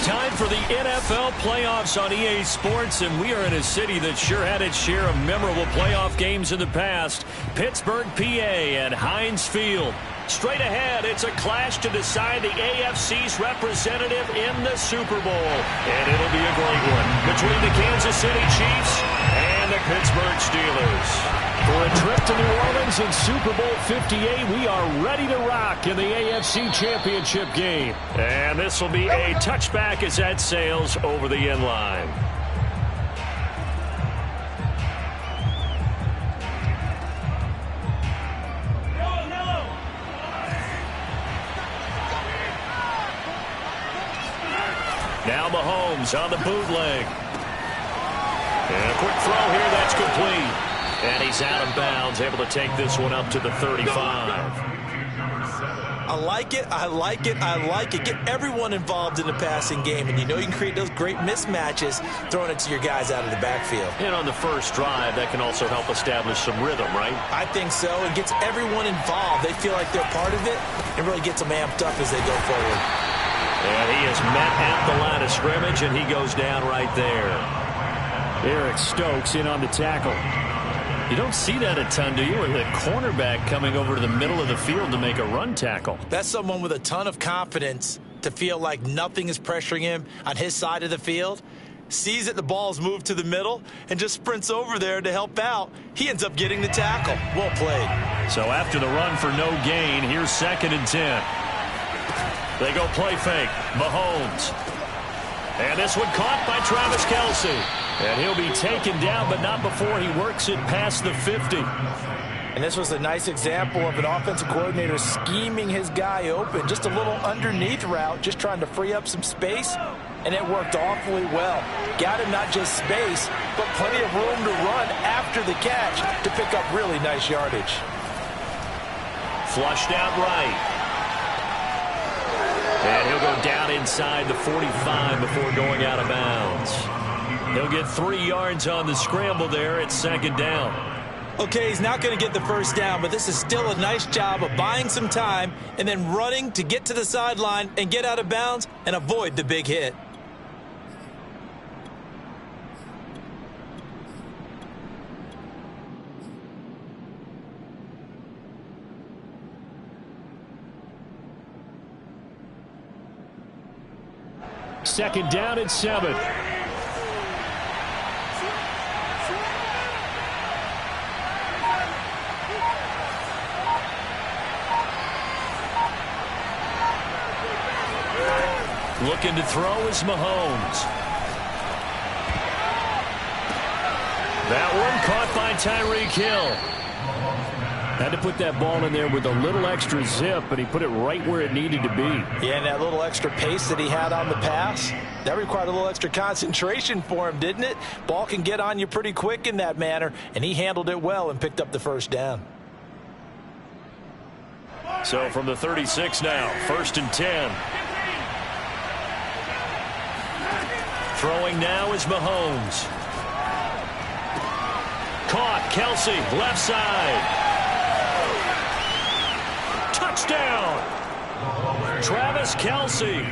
time for the NFL playoffs on EA Sports, and we are in a city that sure had its share of memorable playoff games in the past. Pittsburgh, PA at Heinz Field. Straight ahead, it's a clash to decide the AFC's representative in the Super Bowl. And it'll be a great one between the Kansas City Chiefs and the Pittsburgh Steelers. For a trip to New Orleans in Super Bowl 58, we are ready to rock in the AFC Championship game. And this will be a touchback as that sails over the end line. Now Mahomes on the bootleg. And a quick throw here, that's complete. And he's out of bounds, able to take this one up to the 35. I like it, I like it, I like it. Get everyone involved in the passing game, and you know you can create those great mismatches throwing it to your guys out of the backfield. And on the first drive, that can also help establish some rhythm, right? I think so. It gets everyone involved. They feel like they're part of it, and really gets them amped up as they go forward. And he is met at the line of scrimmage, and he goes down right there. Eric Stokes in on the tackle. You don't see that a ton, do you? With a cornerback coming over to the middle of the field to make a run tackle. That's someone with a ton of confidence to feel like nothing is pressuring him on his side of the field. Sees that the ball's moved to the middle and just sprints over there to help out. He ends up getting the tackle. Well played. So after the run for no gain, here's 2nd and 10. They go play fake. Mahomes. And this one caught by Travis Kelce. And he'll be taken down, but not before he works it past the 50. And this was a nice example of an offensive coordinator scheming his guy open. Just a little underneath route, just trying to free up some space. And it worked awfully well. Got him not just space, but plenty of room to run after the catch to pick up really nice yardage. Flushed out right. And he'll go down inside the 45 before going out of bounds. He'll get 3 yards on the scramble there at 2nd down. Okay, he's not going to get the first down, but this is still a nice job of buying some time and then running to get to the sideline and get out of bounds and avoid the big hit. Second down and 7. Looking to throw is Mahomes. That one caught by Tyreek Hill. Had to put that ball in there with a little extra zip, but he put it right where it needed to be. Yeah, and that little extra pace that he had on the pass, that required a little extra concentration for him, didn't it? Ball can get on you pretty quick in that manner, and he handled it well and picked up the first down. So from the 36 now, 1st and 10. Throwing now is Mahomes. Caught, Kelce, left side. Touchdown! Travis Kelce,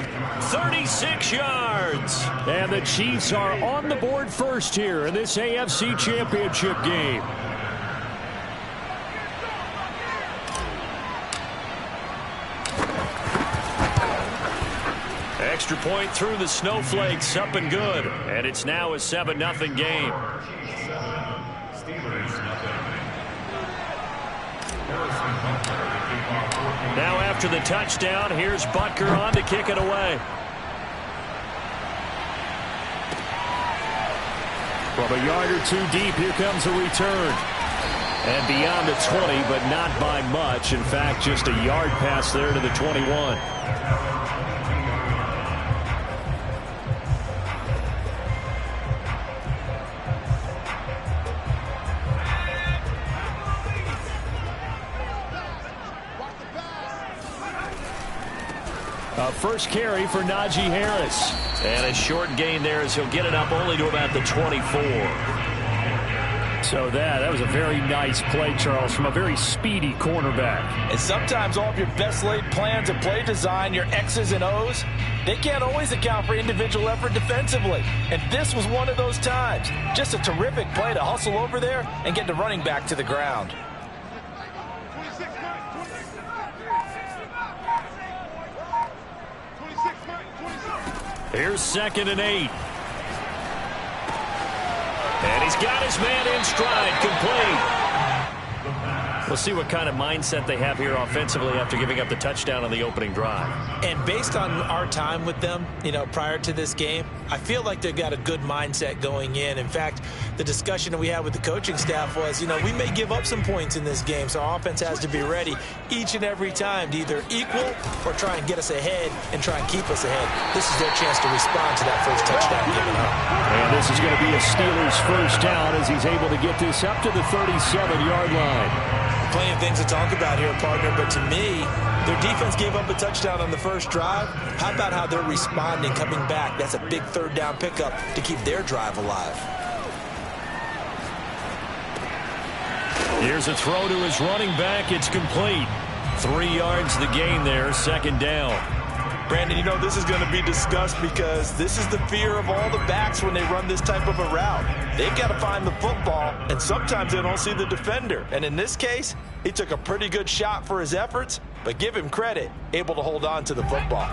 36 yards. And the Chiefs are on the board first here in this AFC Championship game. Extra point through the snowflakes, up and good. And it's now a 7-0 game. Now after the touchdown, here's Butker on to kick it away. From a yard or 2 deep, here comes a return. And beyond the 20, but not by much. In fact, just a yard pass there to the 21. First carry for Najee Harris. And a short gain there as he'll get it up only to about the 24. So that was a very nice play, Charles, from a very speedy cornerback. And sometimes all of your best laid plans of play design, your X's and O's, they can't always account for individual effort defensively. And this was one of those times. Just a terrific play to hustle over there and get the running back to the ground. Here's 2nd and 8. And he's got his man in stride, complete. We'll see what kind of mindset they have here offensively after giving up the touchdown on the opening drive. And based on our time with them, prior to this game, I feel like they've got a good mindset going in. In fact, the discussion that we had with the coaching staff was, we may give up some points in this game, so our offense has to be ready each and every time to either equal or try and get us ahead and try and keep us ahead. This is their chance to respond to that first touchdown given up. And this is going to be a Steelers first down as he's able to get this up to the 37-yard line. Plenty of things to talk about here, partner, but to me, their defense gave up a touchdown on the first drive. How about how they're responding, coming back? That's a big third down pickup to keep their drive alive. Here's a throw to his running back. It's complete. 3 yards the gain there, 2nd down. Brandon, this is going to be discussed because this is the fear of all the backs when they run this type of a route. They've got to find the football, and sometimes they don't see the defender. And in this case, he took a pretty good shot for his efforts, but give him credit, able to hold on to the football.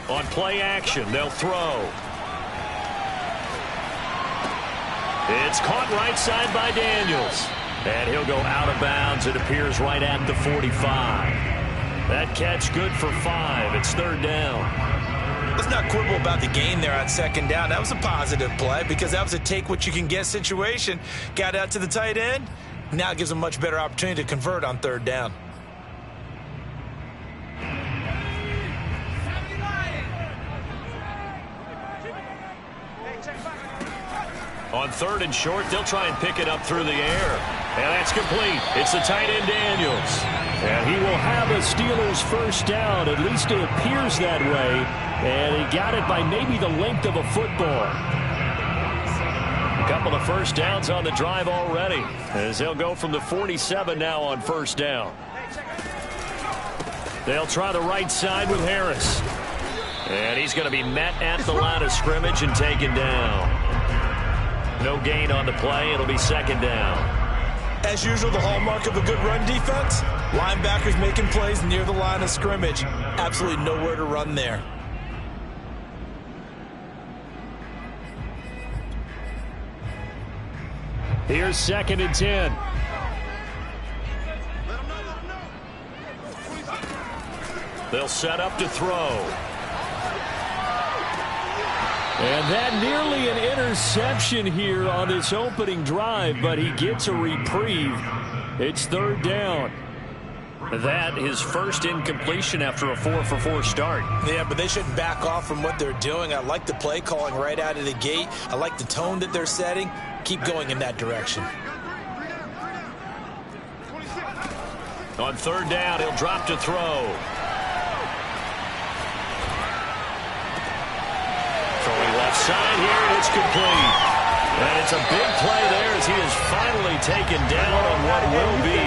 On play action, they'll throw. It's caught right side by Daniels. And he'll go out of bounds. It appears right at the 45. That catch good for 5. It's 3rd down. Let's not quibble about the gain there on 2nd down. That was a positive play because that was a take-what-you-can-get situation. Got out to the tight end. Now it gives them a much better opportunity to convert on 3rd down. On 3rd and short, they'll try and pick it up through the air. And that's complete. It's the tight end Daniels. And he will have a Steelers first down. At least it appears that way. And he got it by maybe the length of a football. A couple of first downs on the drive already, as they'll go from the 47 now on 1st down. They'll try the right side with Harris. And he's going to be met at the line of scrimmage and taken down. No gain on the play. It'll be 2nd down. As usual, the hallmark of a good run defense, linebackers making plays near the line of scrimmage. Absolutely nowhere to run there. Here's 2nd and 10. They'll set up to throw. And that nearly an interception here on this opening drive, but he gets a reprieve. It's 3rd down. That is first incompletion after a 4-for-4 start. Yeah, but they shouldn't back off from what they're doing. I like the play calling right out of the gate. I like the tone that they're setting. Keep going in that direction. On 3rd down, he'll drop to throw. Throwing left side here, and it's complete. And it's a big play there as he is finally taken down on what will be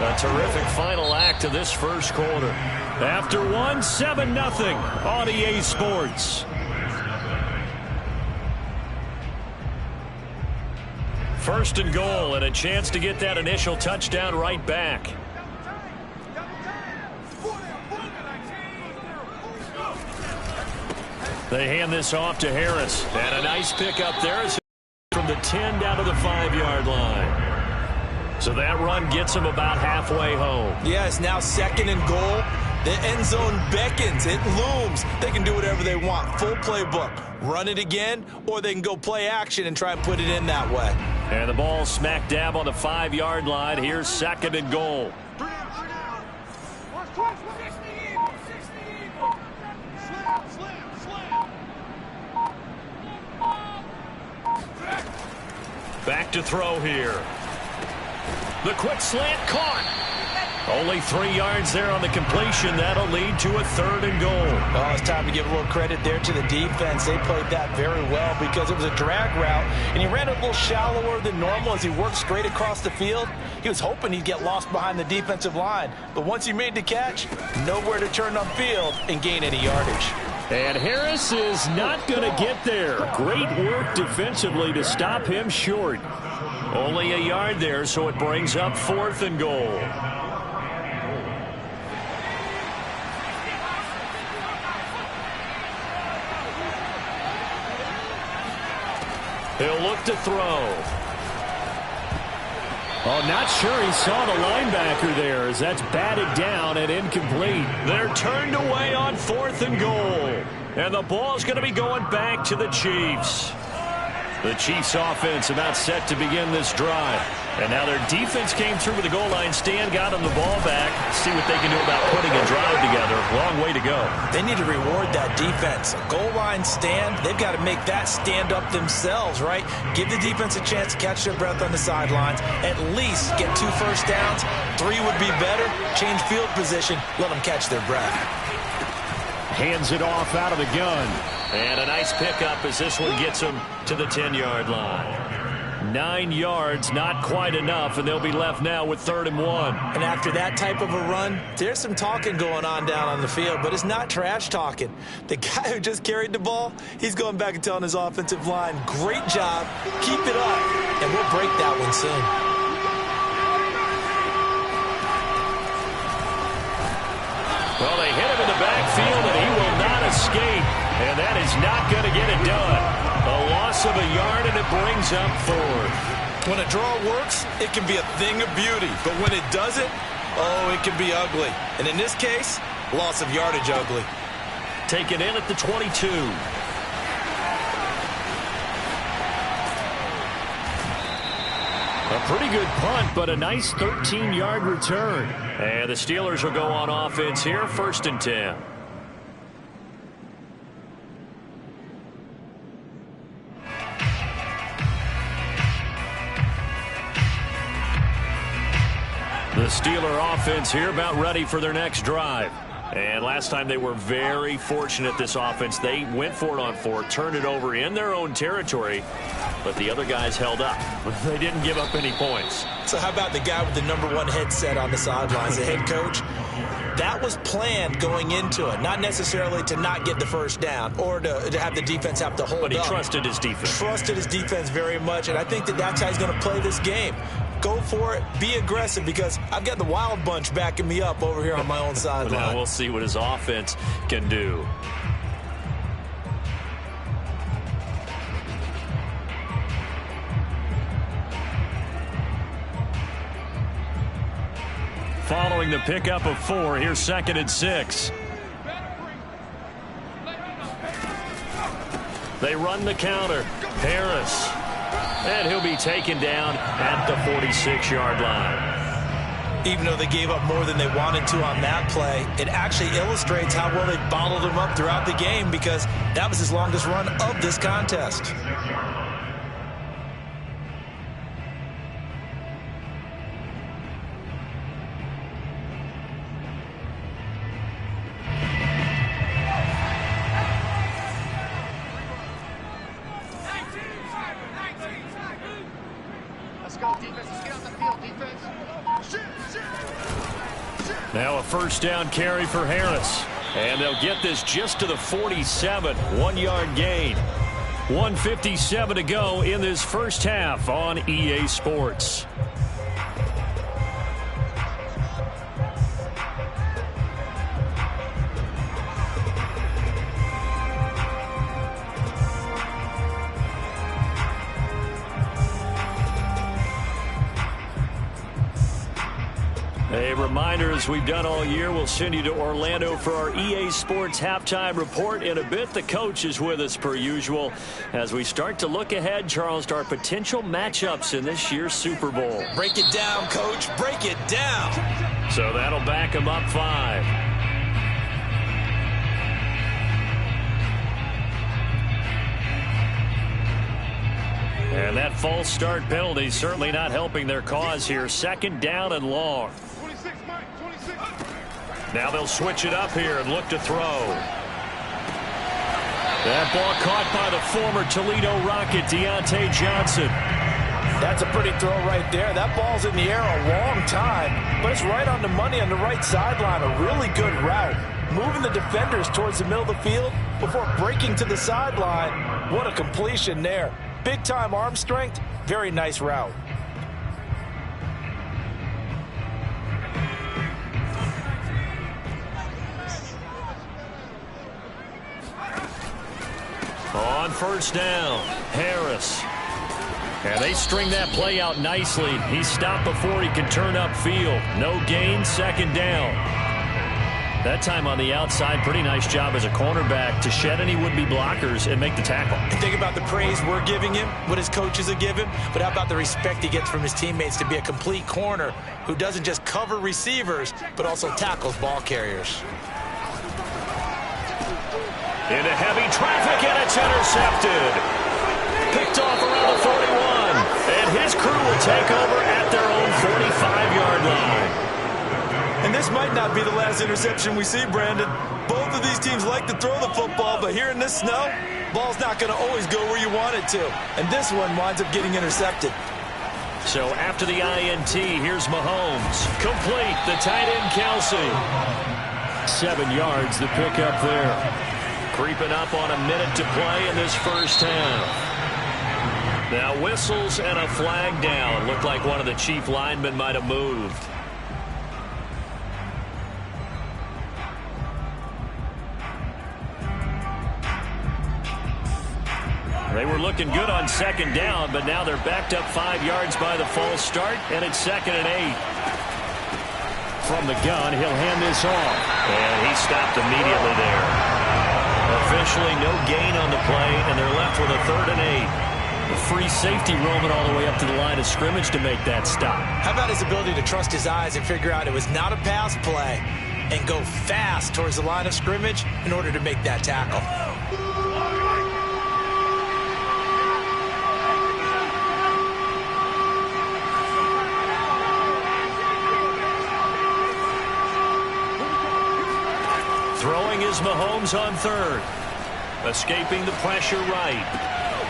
a terrific final act of this first quarter. After 7-0 on EA Sports. First and goal, and a chance to get that initial touchdown right back. They hand this off to Harris. And a nice pickup there from the 10 down to the 5-yard line. So that run gets them about halfway home. Yeah, it's now 2nd and goal. The end zone beckons. It looms. They can do whatever they want. Full playbook. Run it again, or they can go play action and try and put it in that way. And the ball smack dab on the 5-yard line. Here's 2nd and goal. Back to throw here. The quick slant caught. Only 3 yards there on the completion. That'll lead to a 3rd and goal. Oh, it's time to give a little credit there to the defense. They played that very well because it was a drag route, and he ran a little shallower than normal as he worked straight across the field. He was hoping he'd get lost behind the defensive line, but once he made the catch, nowhere to turn upfield and gain any yardage. And Harris is not going to get there. Great work defensively to stop him short. Only a yard there, so it brings up 4th and goal. He'll look to throw. Oh, not sure he saw the linebacker there as that's batted down and incomplete. They're turned away on 4th and goal. And the ball's going to be going back to the Chiefs. The Chiefs offense about set to begin this drive. And now their defense came through with the goal line stand, got them the ball back. See what they can do about putting a drive together. Long way to go. They need to reward that defense. A goal line stand, they've got to make that stand up themselves, right? Give the defense a chance to catch their breath on the sidelines. At least get 2 first downs. 3 would be better. Change field position. Let them catch their breath. Hands it off out of the gun. And a nice pickup as this one gets him to the 10-yard line. 9 yards, not quite enough, and they'll be left now with 3rd and 1. And after that type of a run, there's some talking going on down on the field, but it's not trash talking. The guy who just carried the ball, he's going back and telling his offensive line, great job, keep it up, and we'll break that one soon. Well, they hit him in the backfield, and he will not escape. And that is not going to get it done. A loss of a yard, and it brings up 4th. When a draw works, it can be a thing of beauty. But when it doesn't, oh, it can be ugly. And in this case, loss of yardage ugly. Taken in at the 22. A pretty good punt, but a nice 13-yard return. And the Steelers will go on offense here, 1st and 10. The Steeler offense here about ready for their next drive. And last time they were very fortunate, this offense. They went for it on 4, turned it over in their own territory, but the other guys held up. They didn't give up any points. So how about the guy with the #1 headset on the sidelines, the head coach? That was planned going into it, not necessarily to not get the first down or to have the defense have to hold up. But he trusted his defense. Trusted his defense very much, and I think that's how he's going to play this game. Go for it. Be aggressive because I've got the Wild Bunch backing me up over here on my own sideline. Now we'll see what his offense can do. Following the pickup of 4, here's 2nd and 6. They run the counter. Harris. And he'll be taken down at the 46-yard line. Even though they gave up more than they wanted to on that play, it actually illustrates how well they bottled him up throughout the game because that was his longest run of this contest. Now a 1st down carry for Harris. And they'll get this just to the 47. 1-yard gain. 1:57 to go in this first half on EA Sports. A reminder, as we've done all year, we'll send you to Orlando for our EA Sports halftime report in a bit. The coach is with us per usual as we start to look ahead, Charles, to our potential matchups in this year's Super Bowl. Break it down, Coach. Break it down. So that'll back him up 5. And that false start penalty certainly not helping their cause here. 2nd down and long. Now they'll switch it up here and look to throw. That ball caught by the former Toledo Rocket, Deontay Johnson. That's a pretty throw right there. That ball's in the air a long time, but it's right on the money on the right sideline. A really good route. Moving the defenders towards the middle of the field before breaking to the sideline. What a completion there. Big-time arm strength. Very nice route. On first down, Harris. And they string that play out nicely. He's stopped before he can turn upfield. No gain, second down. That time on the outside, pretty nice job as a cornerback to shed any would-be blockers and make the tackle. Think about the praise we're giving him, what his coaches are giving, but how about the respect he gets from his teammates to be a complete corner who doesn't just cover receivers, but also tackles ball carriers. Into heavy traffic, and it's intercepted. Picked off around the 41, and his crew will take over at their own 45-yard line. And this might not be the last interception we see, Brandon. Both of these teams like to throw the football, but here in this snow, ball's not going to always go where you want it to. And this one winds up getting intercepted. So after the INT, here's Mahomes. Complete, the tight end Kelsey. 7 yards, the pickup there. Creeping up on a minute to play in this first half. Now whistles and a flag down. Looked like one of the chief linemen might have moved. They were looking good on second down, but now they're backed up 5 yards by the false start, and it's 2nd and 8. From the gun, he'll hand this off. And he stopped immediately there. Officially no gain on the play, and they're left with a 3rd and 8. A free safety roaming all the way up to the line of scrimmage to make that stop. How about his ability to trust his eyes and figure out it was not a pass play and go fast towards the line of scrimmage in order to make that tackle. Throwing is Mahomes on 3rd. Escaping the pressure right.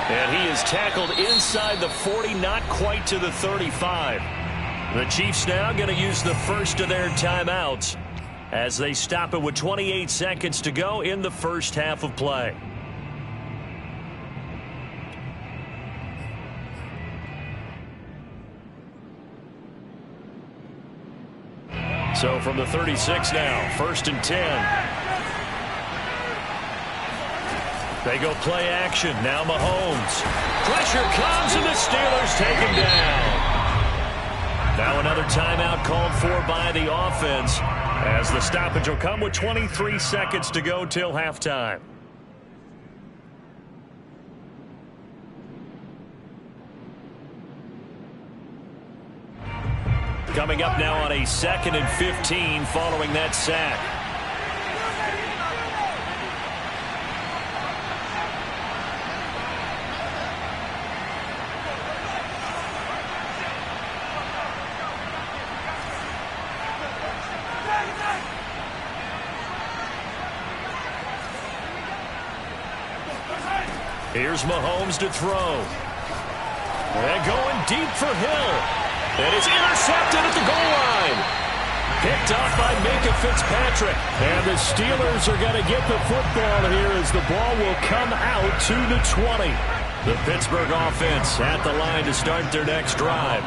And he is tackled inside the 40, not quite to the 35. The Chiefs now going to use the first of their timeouts as they stop it with 28 seconds to go in the first half of play. So from the 36 now, 1st and 10. They go play action. Now Mahomes. Pressure comes, and the Steelers take him down. Now another timeout called for by the offense as the stoppage will come with 23 seconds to go till halftime. Coming up now on a 2nd and 15 following that sack. Here's Mahomes to throw. And going deep for Hill. And it's intercepted at the goal line. Picked off by Minka Fitzpatrick. And the Steelers are going to get the football here as the ball will come out to the 20. The Pittsburgh offense at the line to start their next drive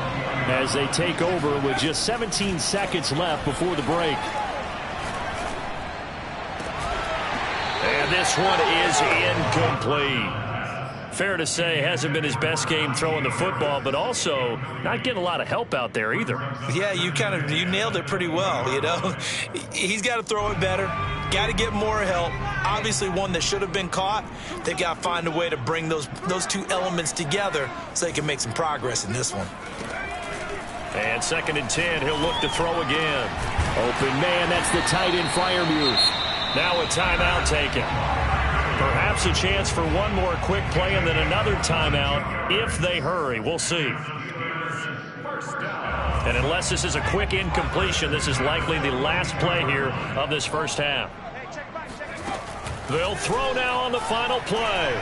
as they take over with just 17 seconds left before the break. And this one is incomplete. Fair to say, hasn't been his best game throwing the football, but also not getting a lot of help out there either. Yeah, you nailed it pretty well, you know. He's got to throw it better, got to get more help. Obviously one that should have been caught. They've got to find a way to bring those two elements together so they can make some progress in this one. And 2nd and 10, he'll look to throw again. Open man, that's the tight end Freiermuth. Now a timeout taken. Perhaps a chance for one more quick play and then another timeout if they hurry. We'll see. First down. And unless this is a quick incompletion, this is likely the last play here of this first half. They'll throw now on the final play.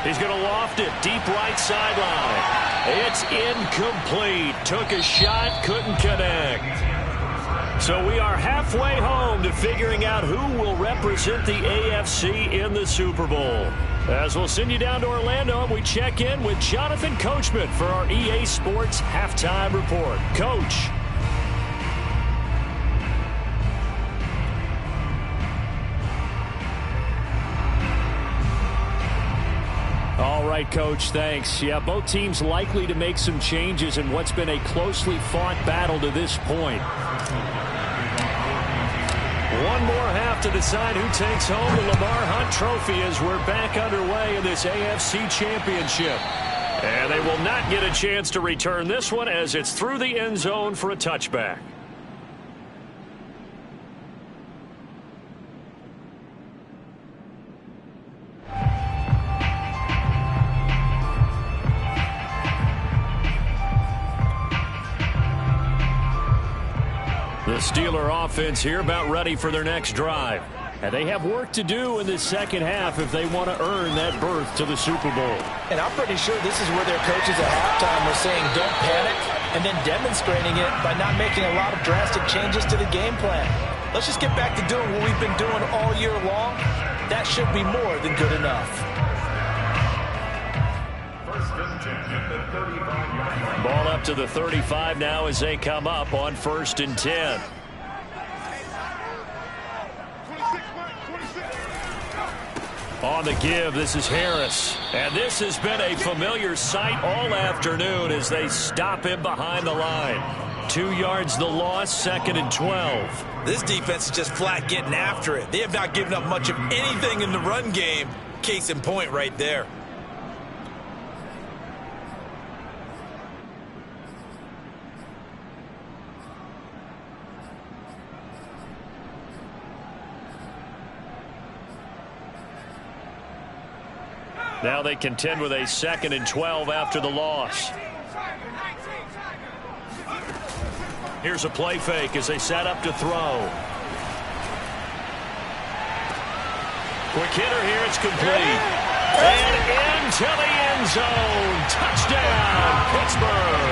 He's going to loft it deep right sideline. It's incomplete. Took a shot, couldn't connect. So we are halfway home to figuring out who will represent the AFC in the Super Bowl. As we'll send you down to Orlando, and we check in with Jonathan Coachman for our EA Sports Halftime Report. Coach. All right, Coach, thanks. Yeah, both teams likely to make some changes in what's been a closely fought battle to this point. One more half to decide who takes home the Lamar Hunt Trophy as we're back underway in this AFC Championship. And they will not get a chance to return this one as it's through the end zone for a touchback. The Steeler offense here about ready for their next drive. And they have work to do in this second half if they want to earn that berth to the Super Bowl. And I'm pretty sure this is where their coaches at halftime were saying don't panic, and then demonstrating it by not making a lot of drastic changes to the game plan. Let's just get back to doing what we've been doing all year long. That should be more than good enough. Ball up to the 35 now as they come up on 1st and 10. On the give, this is Harris. And this has been a familiar sight all afternoon as they stop him behind the line. 2 yards the loss, 2nd and 12. This defense is just flat getting after it. They have not given up much of anything in the run game. Case in point right there. Now they contend with a 2nd and 12 after the loss. Here's a play fake as they set up to throw. Quick hitter here, it's complete. And into the end zone. Touchdown, Pittsburgh.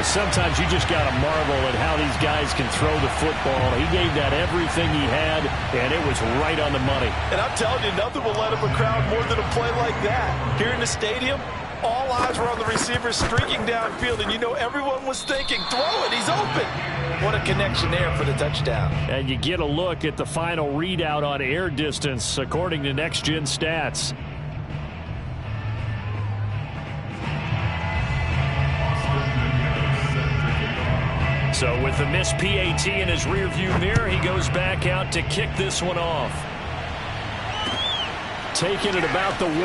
Sometimes you just got to marvel at how these guys can throw the football. He gave that everything he had, and it was right on the money. And I'm telling you, nothing will let up a crowd more than a play like that. Here in the stadium, all eyes were on the receiver streaking downfield, and you know everyone was thinking, throw it, he's open. What a connection there for the touchdown. And you get a look at the final readout on air distance, according to Next Gen Stats. So with the missed PAT in his rearview mirror, he goes back out to kick this one off. Taking it about the 1.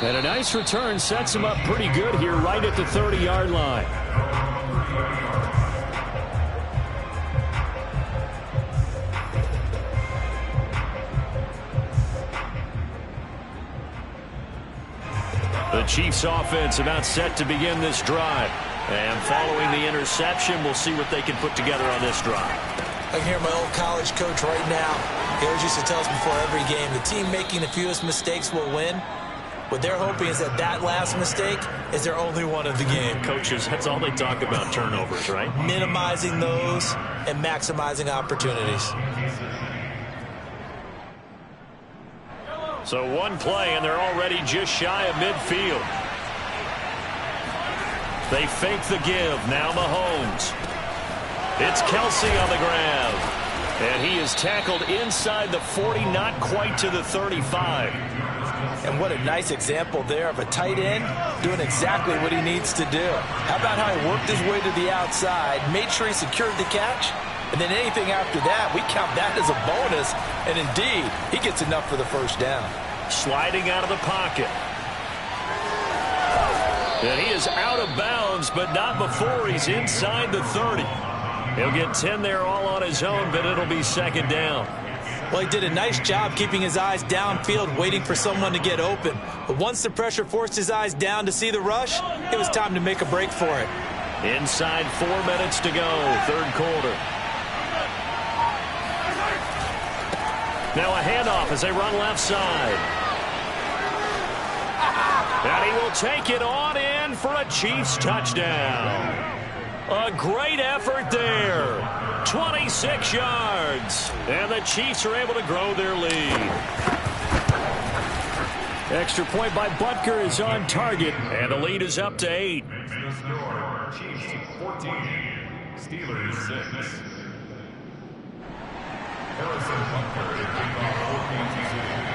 And a nice return sets him up pretty good here right at the 30-yard line. The Chiefs offense about set to begin this drive. And following the interception, we'll see what they can put together on this drive. I can hear my old college coach right now. He always used to tell us before every game, the team making the fewest mistakes will win. What they're hoping is that that last mistake is their only one of the game. Coaches, that's all they talk about, turnovers, right? Minimizing those and maximizing opportunities. So one play, and they're already just shy of midfield. They fake the give. Now Mahomes. It's Kelsey on the grab. And he is tackled inside the 40, not quite to the 35. And what a nice example there of a tight end doing exactly what he needs to do. How about how he worked his way to the outside, made sure he secured the catch, and then anything after that, we count that as a bonus. And indeed, he gets enough for the first down. Sliding out of the pocket. And he is out of bounds, but not before he's inside the 30. He'll get 10 there all on his own, but it'll be 2nd down. Well, he did a nice job keeping his eyes downfield, waiting for someone to get open. But once the pressure forced his eyes down to see the rush, it was time to make a break for it. Inside 4 minutes to go, third quarter. Now a handoff as they run left side. And he will take it on in for a Chiefs touchdown. A great effort there. 26 yards. And the Chiefs are able to grow their lead. Extra point by Butker is on target. And the lead is up to 8. Chiefs 14, Steelers 6. Harrison Butker to kick off 14-2.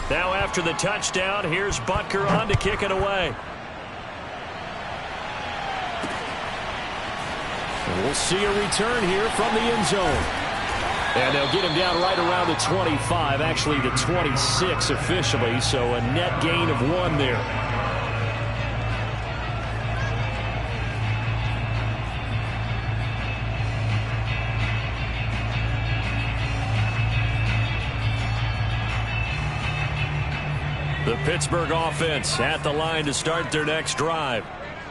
Now after the touchdown, here's Butker on to kick it away. We'll see a return here from the end zone. And they'll get him down right around the 25, actually the 26 officially, so a net gain of 1 there. The Pittsburgh offense at the line to start their next drive.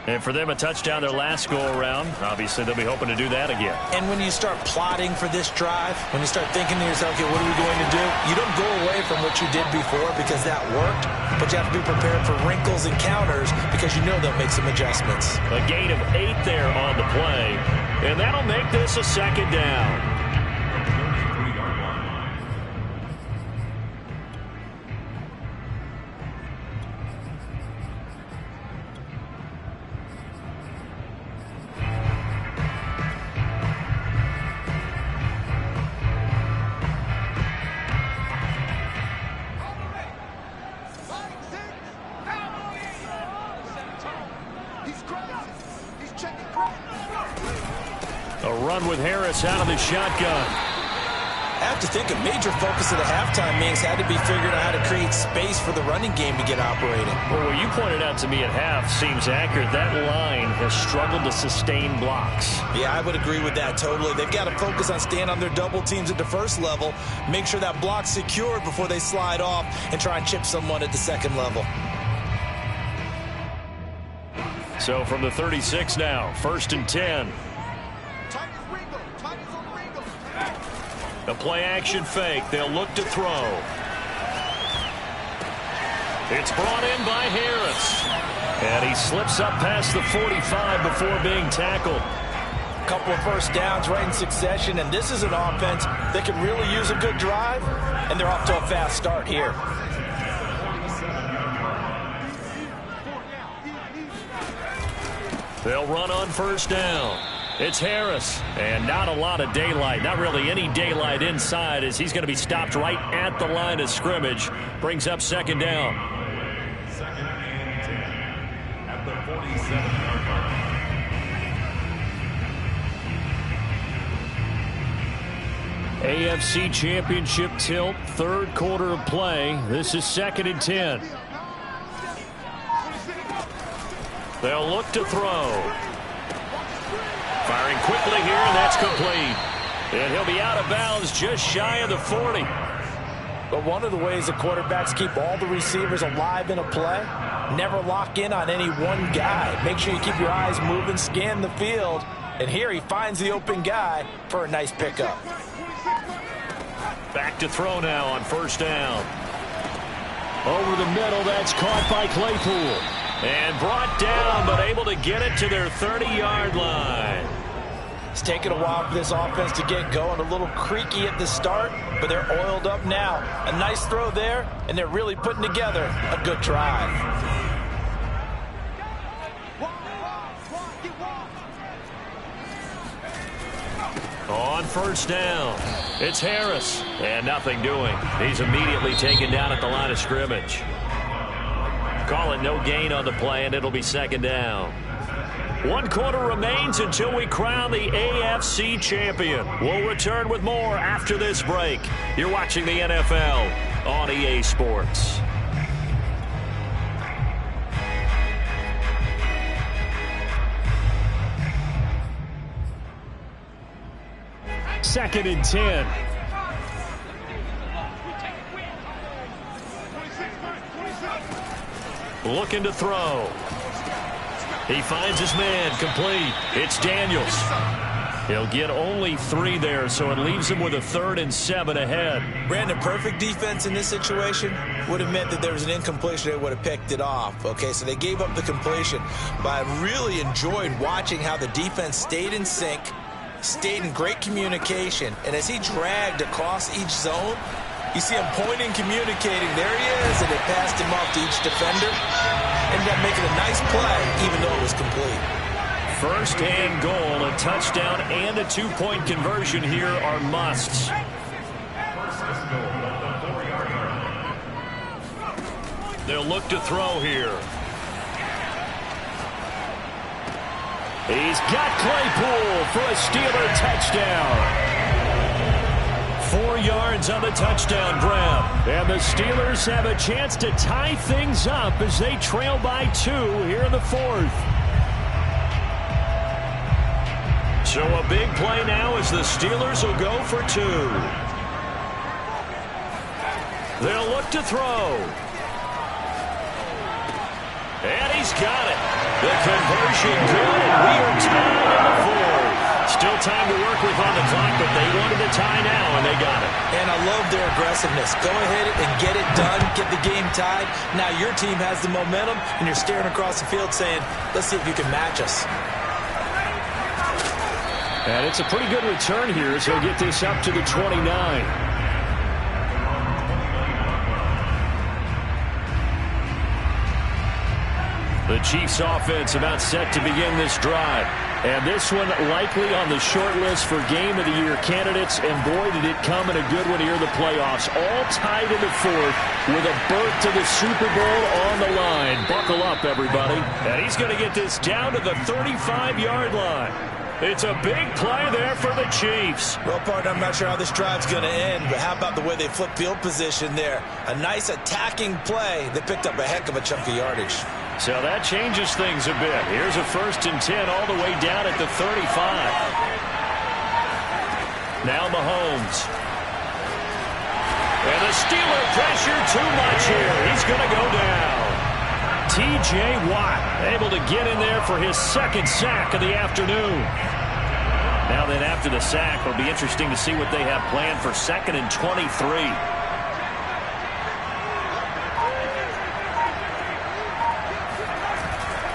And for them, a touchdown their last go-around. Obviously, they'll be hoping to do that again. And when you start plotting for this drive, when you start thinking to yourself, okay, what are we going to do? You don't go away from what you did before because that worked, but you have to be prepared for wrinkles and counters because you know they'll make some adjustments. A gain of 8 there on the play, and that'll make this a second down. A run with Harris out of the shotgun. I have to think a major focus of the halftime meetings had to be figuring out how to create space for the running game to get operating. Well, what you pointed out to me at half seems accurate. That line has struggled to sustain blocks. Yeah, I would agree with that totally. They've got to focus on staying on their double teams at the first level, make sure that block's secured before they slide off and try and chip someone at the second level. So from the 36 now, 1st and 10. A play-action fake. They'll look to throw. It's brought in by Harris. And he slips up past the 45 before being tackled. A couple of first downs right in succession, and this is an offense that can really use a good drive, and they're off to a fast start here. They'll run on first down. It's Harris, and not a lot of daylight, not really any daylight inside as he's going to be stopped right at the line of scrimmage. Brings up second down. 2nd and 10 at the 47-yard line. AFC Championship tilt, third quarter of play. This is 2nd and 10. They'll look to throw. Firing quickly here, and that's complete. And he'll be out of bounds just shy of the 40. But one of the ways the quarterbacks keep all the receivers alive in a play, never lock in on any one guy. Make sure you keep your eyes moving, scan the field. And here he finds the open guy for a nice pickup. Back to throw now on first down. Over the middle, that's caught by Claypool. And brought down, but able to get it to their 30-yard line. It's taken a while for this offense to get going. A little creaky at the start, but they're oiled up now. A nice throw there, and they're really putting together a good drive. On first down, it's Harris, and nothing doing. He's immediately taken down at the line of scrimmage. Call it no gain on the play, and it'll be second down. 1 quarter remains until we crown the AFC champion. We'll return with more after this break. You're watching the NFL on EA Sports. 2nd and 10. Looking to throw. He finds his man, complete. It's Daniels. He'll get only 3 there, so it leaves him with a 3rd and 7 ahead. Brandon, perfect defense in this situation would have meant that there was an incompletion. They would have picked it off. Okay, so they gave up the completion. But I really enjoyed watching how the defense stayed in sync, stayed in great communication. And as he dragged across each zone, you see him pointing, communicating. There he is, and they passed him off to each defender. Ended up making a nice play, even though it was complete. 1st and goal, a touchdown and a 2-point conversion here are musts. They'll look to throw here. He's got Claypool for a Steeler touchdown. 4 yards on the touchdown grab. And the Steelers have a chance to tie things up as they trail by 2 here in the 4th. So a big play now as the Steelers will go for 2. They'll look to throw. And he's got it. The conversion good, and we are tied in the 4th. Still time to work with on the clock, but they wanted a tie now, and they got it. And I love their aggressiveness. Go ahead and get it done, get the game tied. Now your team has the momentum, and you're staring across the field saying, let's see if you can match us. And it's a pretty good return here as he'll get this up to the 29. The Chiefs offense about set to begin this drive. And this one likely on the short list for Game of the Year candidates. And boy, did it come in a good one here in the playoffs. All tied in the 4th with a berth to the Super Bowl on the line. Buckle up, everybody. And he's going to get this down to the 35-yard line. It's a big play there for the Chiefs. Well, partner, I'm not sure how this drive's going to end, but how about the way they flip field position there? A nice attacking play. They picked up a heck of a chunk of yardage. So that changes things a bit. Here's a 1st and 10 all the way down at the 35. Now Mahomes. And the Steeler pressure too much here. He's going to go down. T.J. Watt able to get in there for his 2nd sack of the afternoon. Now then, after the sack, it'll be interesting to see what they have planned for 2nd and 23.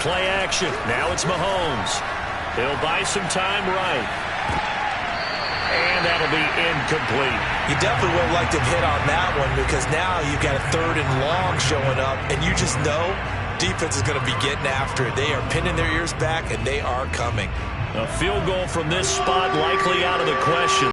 Play action. Now it's Mahomes. He'll buy some time right. And that'll be incomplete. You definitely would have liked to hit on that one because now you've got a 3rd and long showing up, and you just know defense is going to be getting after it. They are pinning their ears back, and they are coming. A field goal from this spot likely out of the question.